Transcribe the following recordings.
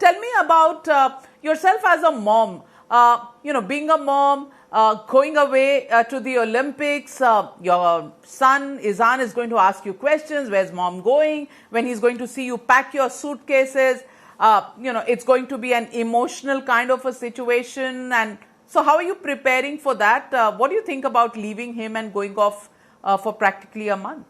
tell me about yourself as a mom. Being a mom, going away to the Olympics, your son Izhaan is going to ask you questions. Where's mom going? When he's going to see you pack your suitcases, it's going to be an emotional kind of a situation. And so how are you preparing for that? What do you think about leaving him and going off for practically a month?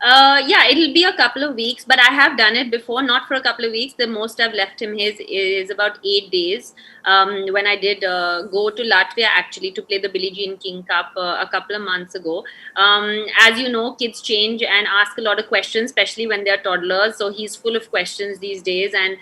Yeah, it'll be a couple of weeks, but I have done it before, not for a couple of weeks. The most I've left him is about 8 days. When I did go to Latvia actually to play the Billie Jean King Cup a couple of months ago. As you know, kids change and ask a lot of questions, especially when they're toddlers. So he's full of questions these days. And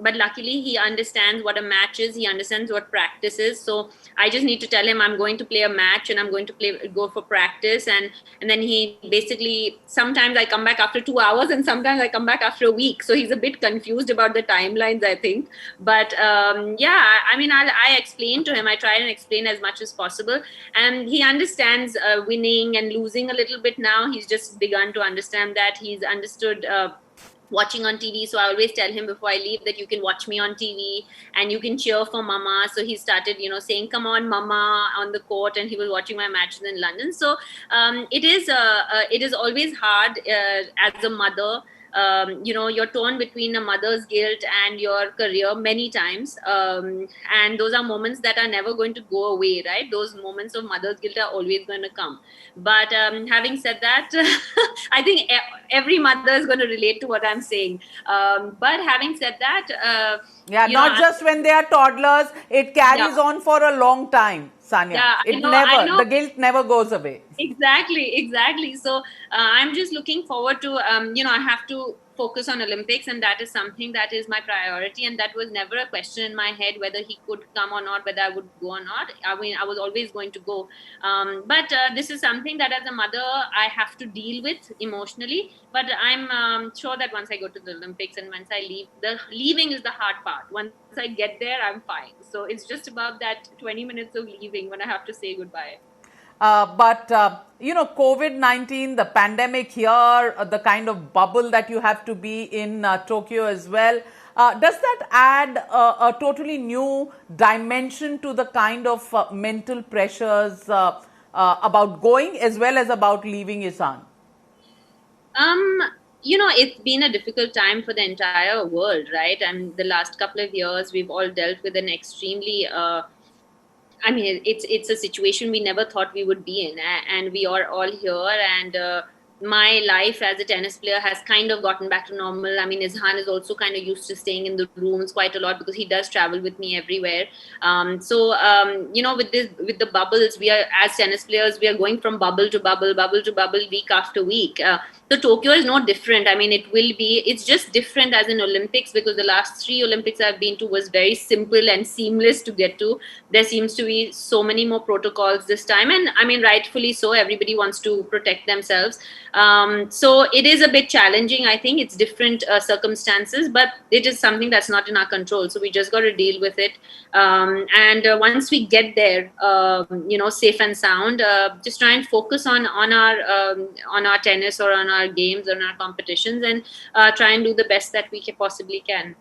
but luckily, he understands what a match is. He understands what practice is. So I just need to tell him I'm going to play a match and I'm going to go for practice, and then he basically, sometimes I come back after 2 hours and sometimes I come back after a week. So he's a bit confused about the timelines, I think. But I mean, I explain to him, I try and explain as much as possible. And he understands winning and losing a little bit now. He's just begun to understand that. He's understood watching on TV. So I always tell him before I leave that you can watch me on TV and you can cheer for mama. So he started, saying, come on, mama, on the court. And he was watching my matches in London. So it is always hard as a mother. You're torn between a mother's guilt and your career many times. And those are moments that are never going to go away, right? Those moments of mother's guilt are always going to come. But having said that, I think every mother is going to relate to what I'm saying. But having said that, not just when they are toddlers, it carries on for a long time, Sania. Yeah, the guilt never goes away. Exactly. So I'm just looking forward to, I have to focus on Olympics, and that is something that is my priority. And that was never a question in my head whether he could come or not, whether I would go or not. I mean, I was always going to go. But this is something that as a mother, I have to deal with emotionally. But I'm sure that once I go to the Olympics and once I leave, the leaving is the hard part. Once I get there, I'm fine. So it's just about that 20 minutes of leaving when I have to say goodbye. But COVID-19, the pandemic here, the kind of bubble that you have to be in Tokyo as well, does that add a totally new dimension to the kind of mental pressures about going as well as about leaving Izhaan? It's been a difficult time for the entire world, right? And the last couple of years, we've all dealt with an extremely it's a situation we never thought we would be in, and we are all here. And my life as a tennis player has kind of gotten back to normal. I mean, Izhaan is also kind of used to staying in the rooms quite a lot because he does travel with me everywhere. With the bubbles, we are, as tennis players, we are going from bubble to bubble week after week. So Tokyo is no different. I mean, it's just different as in Olympics, because the last 3 Olympics I've been to was very simple and seamless to get to. There seems to be so many more protocols this time. And I mean, rightfully so, everybody wants to protect themselves. So it is a bit challenging. I think it's different circumstances, but it is something that's not in our control. So we just got to deal with it. Once we get there, safe and sound, just try and focus on our tennis or on our games, on our competitions, and try and do the best that we possibly can.